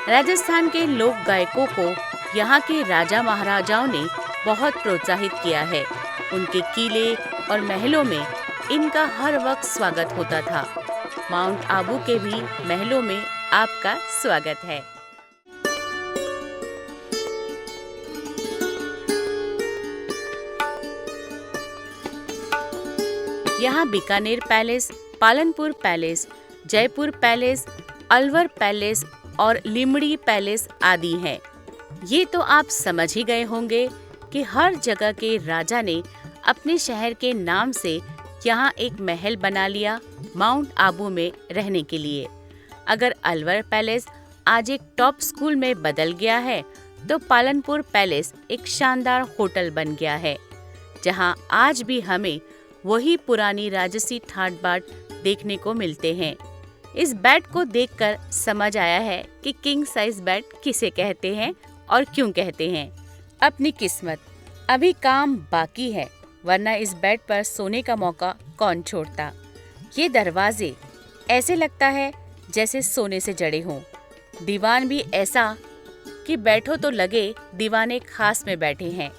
राजस्थान के लोक गायकों को यहाँ के राजा महाराजाओं ने बहुत प्रोत्साहित किया है। उनके किले और महलों में इनका हर वक्त स्वागत होता था। माउंट आबू के भी महलों में आपका स्वागत है। यहाँ Bikaner palace, Palanpur palace, Jaipur palace, Alwar palace और लिमड़ी पैलेस आदि हैं। ये तो आप समझ ही गए होंगे कि हर जगह के राजा ने अपने शहर के नाम से यहाँ एक महल बना लिया माउंट आबू में रहने के लिए। अगर अलवर पैलेस आज एक टॉप स्कूल में बदल गया है, तो पालनपुर पैलेस एक शानदार होटल बन गया है, जहाँ आज भी हमें वही पुरानी राजसी ठाट बाट देखने को मिलते हैं। इस बेड को देखकर समझ आया है कि किंग साइज बेड किसे कहते हैं और क्यों कहते हैं। अपनी किस्मत, अभी काम बाकी है, वरना इस बेड पर सोने का मौका कौन छोड़ता। ये दरवाजे ऐसे लगता है जैसे सोने से जड़े हों। दीवान भी ऐसा कि बैठो तो लगे दीवाने खास में बैठे हैं।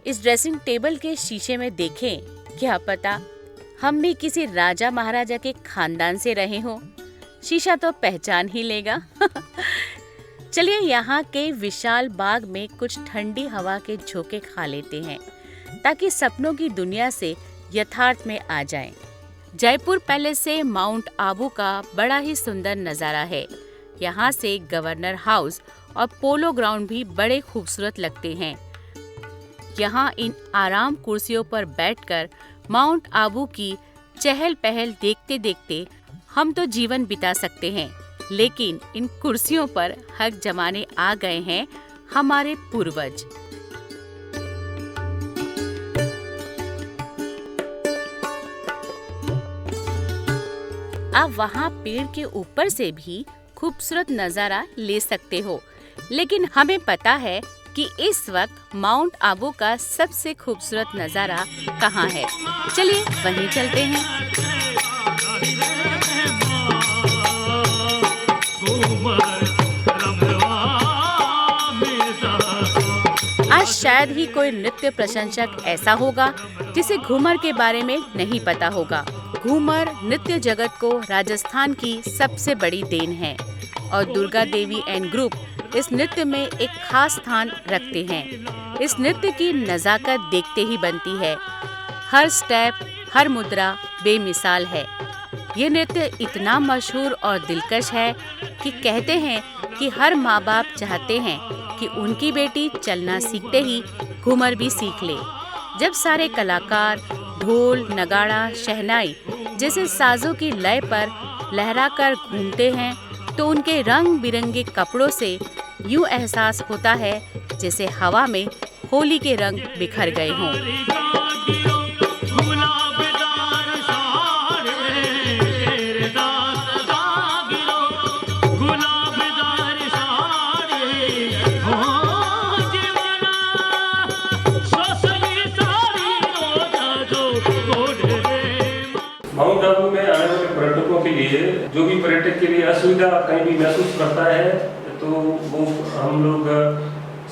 इस ड्रेसिंग टेबल के शीशे में देखें, क्या पता हम भी किसी राजा महाराजा के खानदान से रहे हों। शीशा तो पहचान ही लेगा। चलिए यहाँ के विशाल बाग में कुछ ठंडी हवा के झोंके खा लेते हैं, ताकि सपनों की दुनिया से यथार्थ में आ जाएं। जयपुर पैलेस से माउंट आबू का बड़ा ही सुंदर नज़ारा है। यहाँ से गवर्नर हाउस और पोलो ग्राउंड भी बड़े खूबसूरत लगते हैं। यहाँ इन आराम कुर्सियों पर बैठकर माउंट आबू की चहल पहल देखते देखते हम तो जीवन बिता सकते हैं, लेकिन इन कुर्सियों पर हक जमाने आ गए हैं हमारे पूर्वज। आप वहाँ पेड़ के ऊपर से भी खूबसूरत नज़ारा ले सकते हो, लेकिन हमें पता है कि इस वक्त माउंट आबू का सबसे खूबसूरत नज़ारा कहाँ है। चलिए वहीं चलते हैं। आज शायद ही कोई नृत्य प्रशंसक ऐसा होगा जिसे घूमर के बारे में नहीं पता होगा। घूमर नृत्य जगत को राजस्थान की सबसे बड़ी देन है और दुर्गा देवी एंड ग्रुप इस नृत्य में एक खास स्थान रखते हैं। इस नृत्य की नज़ाकत देखते ही बनती है। हर स्टेप, हर मुद्रा बेमिसाल है। ये नृत्य इतना मशहूर और दिलकश है कि कहते हैं कि हर माँ बाप चाहते हैं कि उनकी बेटी चलना सीखते ही घूमर भी सीख ले। जब सारे कलाकार ढोल, नगाड़ा, शहनाई जैसे साजों की लय पर लहराकर घूमते हैं, तो उनके रंग बिरंगे कपड़ों से यूं एहसास होता है जैसे हवा में होली के रंग बिखर गए हों। माउंट आबू में आने वाले पर्यटकों के लिए, जो भी पर्यटक के लिए असुविधा कहीं भी महसूस करता है, तो वो हम लोग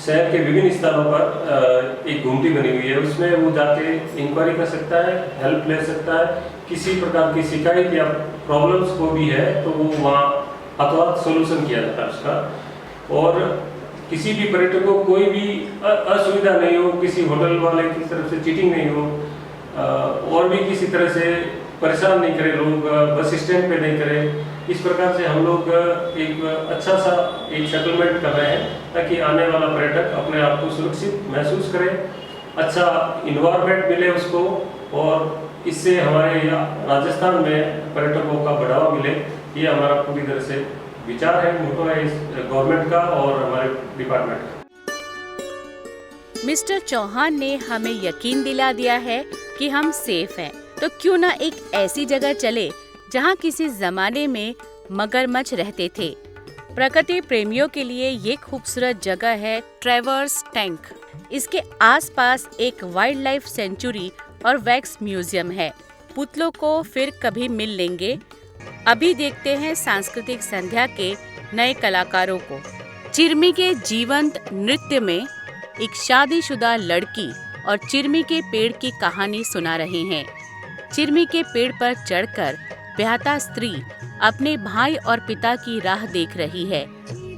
शहर के विभिन्न स्थानों पर एक गुमटी बनी हुई है, उसमें वो जाके इंक्वायरी कर सकता है, हेल्प ले सकता है। किसी प्रकार की शिकायत या प्रॉब्लम्स को भी है तो वो वहाँ अथवा सोल्यूशन किया जाता है उसका। और किसी भी पर्यटक को कोई भी असुविधा नहीं हो, किसी होटल वाले की तरफ से चीटिंग नहीं हो, और भी किसी तरह से परेशान नहीं करे लोग, बस स्टैंड पे नहीं करे। इस प्रकार से हम लोग एक अच्छा सा एक सेटलमेंट कर रहे हैं, ताकि आने वाला पर्यटक अपने आप को सुरक्षित महसूस करे, अच्छा इन्वायरमेंट मिले उसको, और इससे हमारे राजस्थान में पर्यटकों का बढ़ावा मिले। ये हमारा पूरी तरह से विचार है, मोटो है इस गवर्नमेंट का और हमारे डिपार्टमेंट का। मिस्टर चौहान ने हमें यकीन दिला दिया है कि हम सेफ हैं, तो क्यों ना एक ऐसी जगह चले जहां किसी जमाने में मगरमच्छ रहते थे। प्रकृति प्रेमियों के लिए ये खूबसूरत जगह है ट्रेवर्स टैंक। इसके आसपास एक वाइल्ड लाइफ सेंचुरी और वैक्स म्यूजियम है। पुतलों को फिर कभी मिल लेंगे। अभी देखते हैं सांस्कृतिक संध्या के नए कलाकारों को। चिरमी के जीवंत नृत्य में एक शादीशुदा लड़की और चिरमी के पेड़ की कहानी सुना रहे हैं। चिरमी के पेड़ पर चढ़कर ब्याहता स्त्री अपने भाई और पिता की राह देख रही है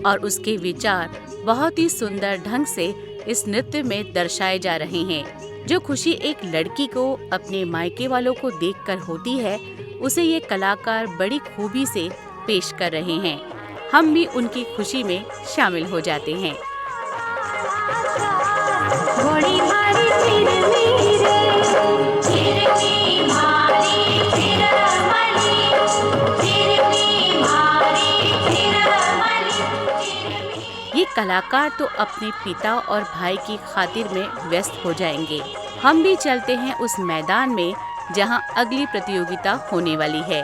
और उसके विचार बहुत ही सुंदर ढंग से इस नृत्य में दर्शाए जा रहे हैं। जो खुशी एक लड़की को अपने मायके वालों को देखकर होती है, उसे ये कलाकार बड़ी खूबी से पेश कर रहे हैं। हम भी उनकी खुशी में शामिल हो जाते हैं। ये कलाकार तो अपने पिता और भाई की खातिर में व्यस्त हो जाएंगे। हम भी चलते हैं उस मैदान में जहां अगली प्रतियोगिता होने वाली है।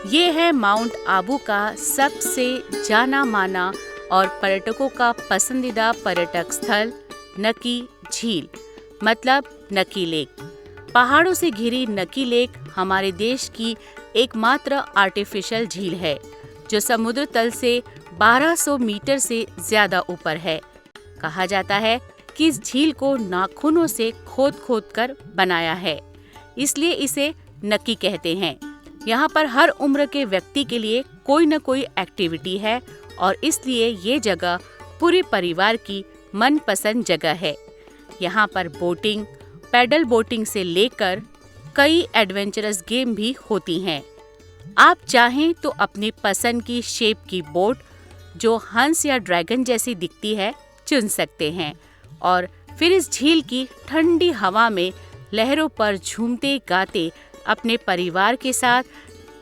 ये है माउंट आबू का सबसे जाना माना और पर्यटकों का पसंदीदा पर्यटक स्थल नकी झील, मतलब नकी लेक। पहाड़ों से घिरी नकी लेक हमारे देश की एकमात्र आर्टिफिशियल झील है जो समुद्र तल से 1200 मीटर से ज्यादा ऊपर है। कहा जाता है कि इस झील को नाखूनों से खोद खोद कर बनाया है, इसलिए इसे नकी कहते हैं। यहाँ पर हर उम्र के व्यक्ति के लिए कोई न कोई एक्टिविटी है और इसलिए ये जगह पूरे परिवार की मनपसंद जगह है। यहाँ पर बोटिंग, पैडल बोटिंग से लेकर कई एडवेंचरस गेम भी होती हैं। आप चाहें तो अपनी पसंद की शेप की बोट जो हंस या ड्रैगन जैसी दिखती है चुन सकते हैं और फिर इस झील की ठंडी हवा में लहरों पर झूमते गाते अपने परिवार के साथ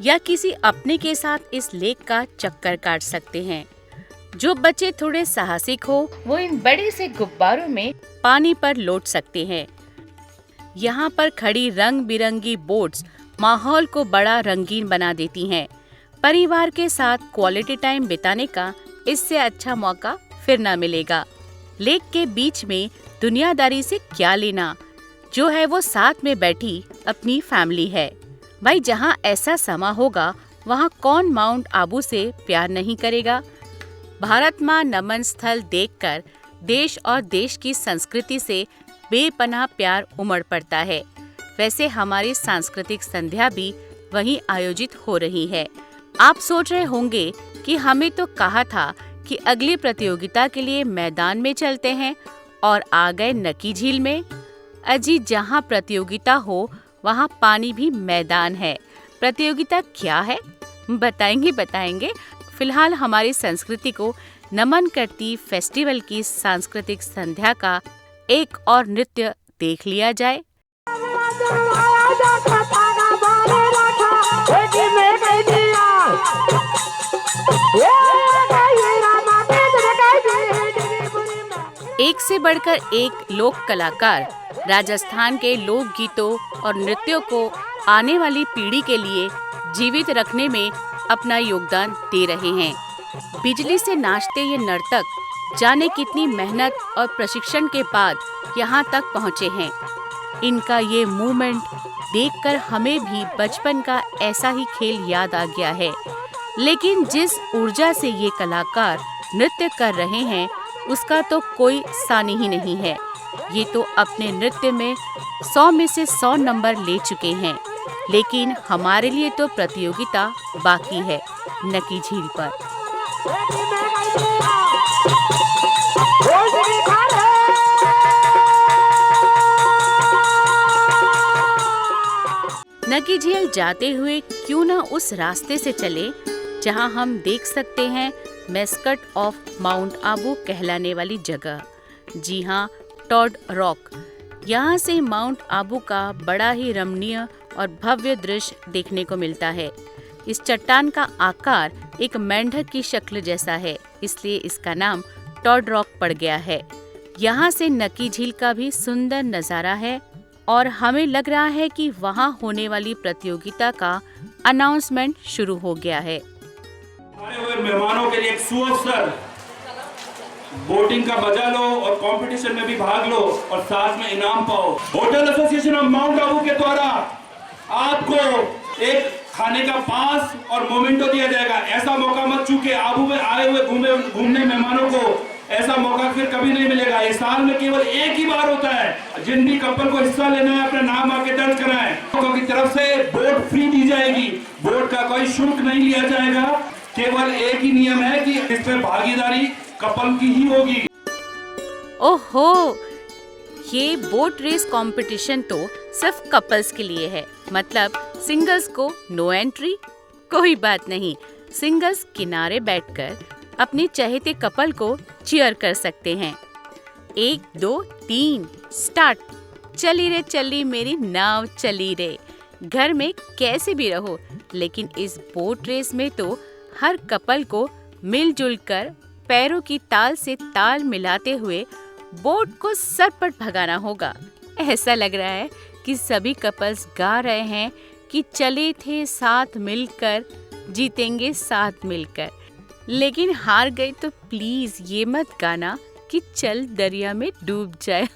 या किसी अपने के साथ इस लेक का चक्कर काट सकते हैं। जो बच्चे थोड़े साहसिक हो वो इन बड़े से गुब्बारों में पानी पर लौट सकते हैं। यहाँ पर खड़ी रंग बिरंगी बोट्स माहौल को बड़ा रंगीन बना देती हैं। परिवार के साथ क्वालिटी टाइम बिताने का इससे अच्छा मौका फिर ना मिलेगा। लेक के बीच में दुनियादारी से क्या लेना, जो है वो साथ में बैठी अपनी फैमिली है। भाई जहाँ ऐसा समा होगा वहाँ कौन माउंट आबू से प्यार नहीं करेगा। भारत माँ नमन स्थल देखकर देश और देश की संस्कृति से बेपनाह प्यार उमड़ पड़ता है। वैसे हमारी सांस्कृतिक संध्या भी वहीं आयोजित हो रही है। आप सोच रहे होंगे कि हमें तो कहा था कि अगली प्रतियोगिता के लिए मैदान में चलते हैं और आ गए नकी झील में। अजी जहाँ प्रतियोगिता हो वहाँ पानी भी मैदान है। प्रतियोगिता क्या है बताएंगे। फिलहाल हमारी संस्कृति को नमन करती फेस्टिवल की सांस्कृतिक संध्या का एक और नृत्य देख लिया जाए। एक से बढ़कर एक लोक कलाकार राजस्थान के लोक गीतों और नृत्यों को आने वाली पीढ़ी के लिए जीवित रखने में अपना योगदान दे रहे हैं। बिजली से नाचते ये नर्तक जाने कितनी मेहनत और प्रशिक्षण के बाद यहाँ तक पहुँचे हैं। इनका ये मूवमेंट देखकर हमें भी बचपन का ऐसा ही खेल याद आ गया है। लेकिन जिस ऊर्जा से ये कलाकार नृत्य कर रहे हैं उसका तो कोई सानी ही नहीं है। ये तो अपने नृत्य में 100 में से 100 नंबर ले चुके हैं। लेकिन हमारे लिए तो प्रतियोगिता बाकी है नकी झील पर। नकी झील जाते हुए क्यों न उस रास्ते से चले जहां हम देख सकते हैं मेस्कट ऑफ माउंट आबू कहलाने वाली जगह। जी हाँ, टॉड रॉक। यहाँ से माउंट आबू का बड़ा ही रमणीय और भव्य दृश्य देखने को मिलता है। इस चट्टान का आकार एक मेंढक की शक्ल जैसा है, इसलिए इसका नाम टॉड रॉक पड़ गया है। यहाँ से नकी झील का भी सुंदर नज़ारा है और हमें लग रहा है कि वहाँ होने वाली प्रतियोगिता का अनाउंसमेंट शुरू हो गया है। आए हुए मेहमानों के लिए एक सुअवसर, बोटिंग का मजा लो और कंपटीशन में भी भाग लो और साथ में इनाम पाओ। Hotel association of mount Abu के द्वारा आपको एक खाने का पास और मोमेंटो दिया जाएगा। ऐसा मौका मत चूके, आबू में आए हुए घूमने मेहमानों को ऐसा मौका फिर कभी नहीं मिलेगा। इस साल में केवल एक ही बार होता है। जिन भी कपल को हिस्सा लेना है अपना नाम आके दर्ज कराएं। लोगों की तरफ से बोट फ्री दी जाएगी, बोट का कोई शुल्क नहीं लिया जाएगा। केवल एक ही नियम है कि इसमें भागीदारी कपल की ही होगी। ओहो, ये बोट रेस कंपटीशन तो सिर्फ कपल्स के लिए है, मतलब सिंगल्स को नो एंट्री। कोई बात नहीं, सिंगल्स किनारे बैठकर अपने चहेते कपल को चीयर कर सकते हैं। 1 2 3 स्टार्ट। चली रे चली मेरी नाव चली रे। घर में कैसे भी रहो, लेकिन इस बोट रेस में तो हर कपल को मिलजुल कर पैरों की ताल से ताल मिलाते हुए बोट को सरपट भगाना होगा। ऐसा लग रहा है कि सभी कपल्स गा रहे हैं कि चले थे साथ मिलकर, जीतेंगे साथ मिलकर। लेकिन हार गए तो प्लीज ये मत गाना कि चल दरिया में डूब जाए।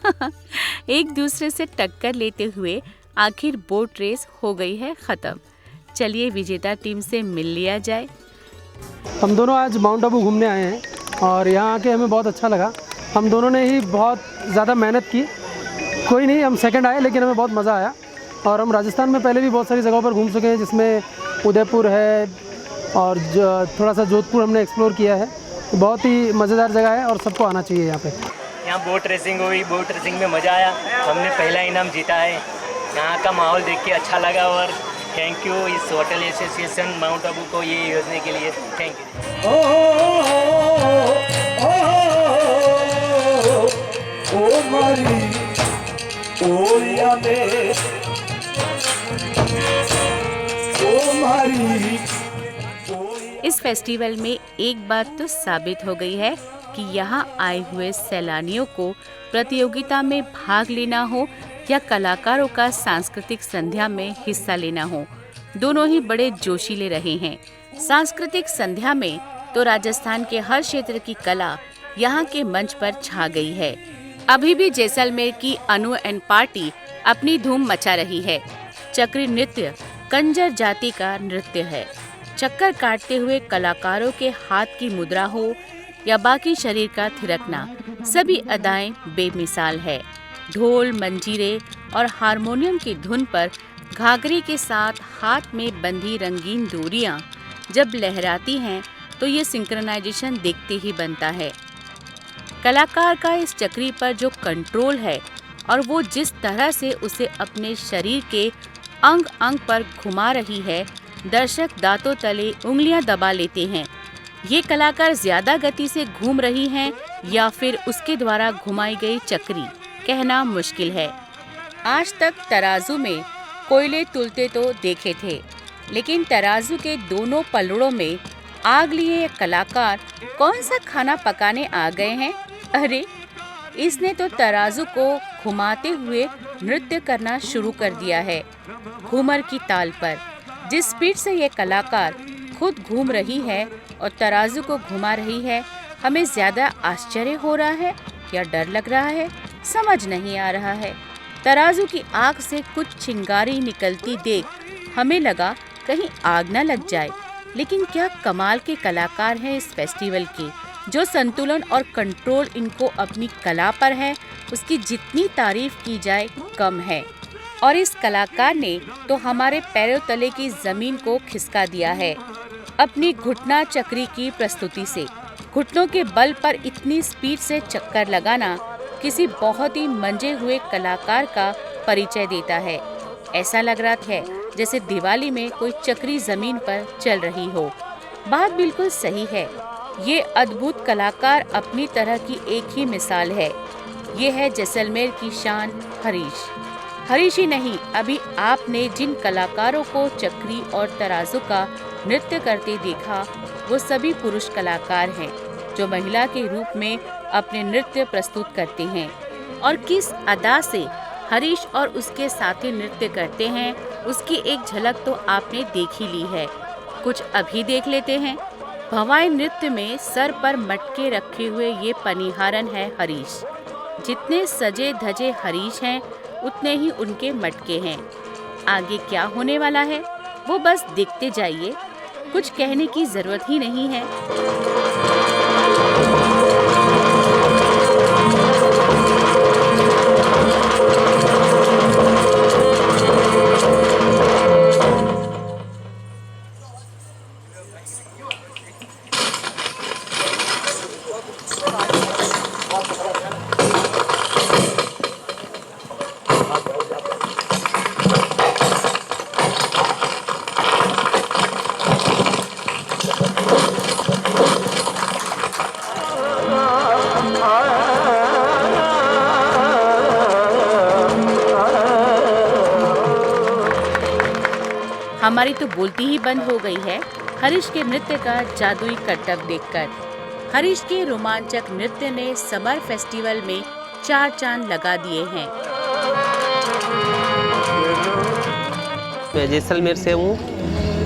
एक दूसरे से टक्कर लेते हुए आखिर बोट रेस हो गई है खत्म। चलिए विजेता टीम से मिल लिया जाए। हम दोनों आज माउंट आबू घूमने आए हैं और यहाँ आके हमें बहुत अच्छा लगा। हम दोनों ने ही बहुत ज़्यादा मेहनत की। कोई नहीं, हम सेकंड आए लेकिन हमें बहुत मज़ा आया। और हम राजस्थान में पहले भी बहुत सारी जगहों पर घूम चुके हैं, जिसमें उदयपुर है और थोड़ा सा जोधपुर हमने एक्सप्लोर किया है। बहुत ही मज़ेदार जगह है और सबको आना चाहिए यहाँ पे। यहाँ बोट रेसिंग हुई, बोट रेसिंग में मज़ा आया। हमने पहला इनाम जीता है। यहाँ का माहौल देख के अच्छा लगा और थैंक यू इस होटल एसोसिएशन माउंट आबू को ये योजना के लिए थैंक यू। इस फेस्टिवल में एक बात तो साबित हो गई है कि यहाँ आए हुए सैलानियों को प्रतियोगिता में भाग लेना हो या कलाकारों का सांस्कृतिक संध्या में हिस्सा लेना हो, दोनों ही बड़े जोशीले रहे हैं। सांस्कृतिक संध्या में तो राजस्थान के हर क्षेत्र की कला यहाँ के मंच पर छा गई है। अभी भी जैसलमेर की अनु एंड पार्टी अपनी धूम मचा रही है। चक्री नृत्य कंजर जाति का नृत्य है। चक्कर काटते हुए कलाकारों के हाथ की मुद्रा हो या बाकी शरीर का थिरकना, सभी अदाएं बेमिसाल है। ढोल, मंजीरे और हारमोनियम की धुन पर घाघरे के साथ हाथ में बंधी रंगीन डोरियां जब लहराती हैं तो ये सिंक्रोनाइजेशन देखते ही बनता है। कलाकार का इस चक्री पर जो कंट्रोल है और वो जिस तरह से उसे अपने शरीर के अंग अंग पर घुमा रही है, दर्शक दांतों तले उंगलियां दबा लेते हैं। ये कलाकार ज्यादा गति से घूम रही हैं या फिर उसके द्वारा घुमाई गई चक्री, कहना मुश्किल है। आज तक तराजू में कोयले तुलते तो देखे थे, लेकिन तराजू के दोनों पलड़ों में आग लिए ये कलाकार कौन सा खाना पकाने आ गए हैं? अरे, इसने तो तराजू को घुमाते हुए नृत्य करना शुरू कर दिया है। घूमर की ताल पर जिस स्पीड से ये कलाकार खुद घूम रही है और तराजू को घुमा रही है, हमें ज्यादा आश्चर्य हो रहा है या डर लग रहा है, समझ नहीं आ रहा है। तराजू की आग से कुछ चिंगारी निकलती देख हमें लगा कहीं आग न लग जाए, लेकिन क्या कमाल के कलाकार हैं इस फेस्टिवल के। जो संतुलन और कंट्रोल इनको अपनी कला पर है, उसकी जितनी तारीफ की जाए कम है। और इस कलाकार ने तो हमारे पैरों तले की जमीन को खिसका दिया है अपनी घुटना चक्री की प्रस्तुति से। घुटनों के बल पर इतनी स्पीड से चक्कर लगाना किसी बहुत ही मंजे हुए कलाकार का परिचय देता है। ऐसा लग रहा है जैसे दिवाली में कोई चक्री जमीन पर चल रही हो। बात बिल्कुल सही है। ये अद्भुत कलाकार अपनी तरह की एक ही मिसाल है। ये है जैसलमेर की शान हरीश। हरीश ही नहीं, अभी आपने जिन कलाकारों को चक्री और तराजू का नृत्य करते देखा, वो सभी पुरुष कलाकार हैं जो महिला के रूप में अपने नृत्य प्रस्तुत करते हैं। और किस अदा से हरीश और उसके साथी नृत्य करते हैं, उसकी एक झलक तो आपने देख ही ली है, कुछ अभी देख लेते हैं। भवाई नृत्य में सर पर मटके रखे हुए ये पनिहारन है हरीश। जितने सजे धजे हरीश हैं उतने ही उनके मटके हैं। आगे क्या होने वाला है वो बस देखते जाइए, कुछ कहने की जरूरत ही नहीं है। हमारी तो बोलती ही बंद हो गई है हरीश के नृत्य का जादुई करतब देखकर। हरीश के रोमांचक नृत्य ने समर फेस्टिवल में 4 चांद लगा दिए हैं। मैं जैसलमेर से हूँ।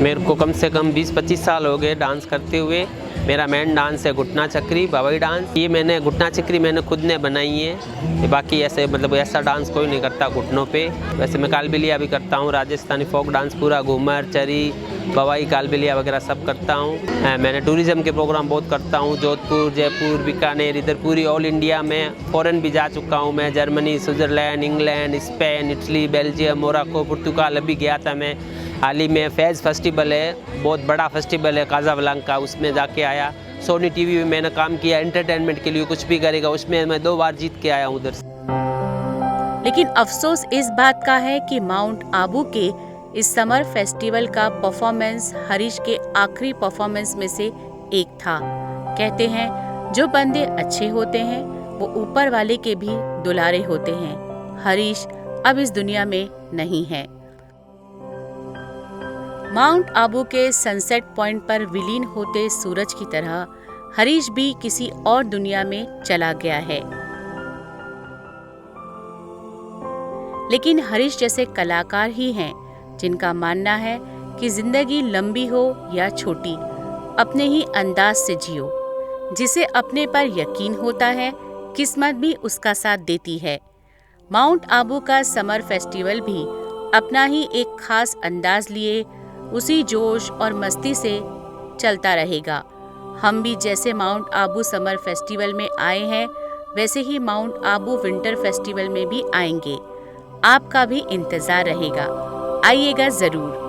मेरे को कम से कम 20-25 साल हो गए डांस करते हुए। मेरा मेन डांस है घुटना चक्री, बावई डांस। ये मैंने घुटना चक्री मैंने खुद ने बनाई है। बाकी ऐसे मतलब ऐसा डांस कोई नहीं करता घुटनों पे। वैसे मैं कालबेलिया भी करता हूँ, राजस्थानी फोक डांस पूरा, घूमर, चरी, बवाई, कालबेलिया वगैरह सब करता हूँ। मैंने टूरिज़्म के प्रोग्राम बहुत करता हूँ, जोधपुर, जयपुर, बीकानेर, इधर पूरी ऑल इंडिया में। फ़ॉरेन भी जा चुका हूँ मैं, Germany, Switzerland, England, Spain, Italy, Belgium, Morocco, पुर्तगाल। अभी गया था मैं हाल ही में। फैज़ फेस्टिवल है, बहुत बड़ा फेस्टिवल है काज़ाब्लांका, उसमें जाके आया। सोनी टीवी में मैंने काम किया एंटरटेनमेंट के लिए, कुछ भी करेगा उसमें मैं 2 बार जीत के आया हूँ उधर से। लेकिन अफसोस इस बात का है कि माउंट आबू के इस समर फेस्टिवल का परफॉर्मेंस हरीश के आखिरी परफॉर्मेंस में से एक था। कहते हैं जो बंदे अच्छे होते हैं वो ऊपर वाले के भी दुलारे होते हैं। हरीश अब इस दुनिया में नहीं है। माउंट आबू के सनसेट पॉइंट पर विलीन होते सूरज की तरह हरीश भी किसी और दुनिया में चला गया है। लेकिन हरीश जैसे कलाकार ही हैं जिनका मानना है कि जिंदगी लंबी हो या छोटी, अपने ही अंदाज से जियो। जिसे अपने पर यकीन होता है, किस्मत भी उसका साथ देती है। माउंट आबू का समर फेस्टिवल भी अपना ही एक खास अंदाज लिए उसी जोश और मस्ती से चलता रहेगा। हम भी जैसे माउंट आबू समर फेस्टिवल में आए हैं वैसे ही माउंट आबू विंटर फेस्टिवल में भी आएंगे। आपका भी इंतजार रहेगा, आइएगा जरूर।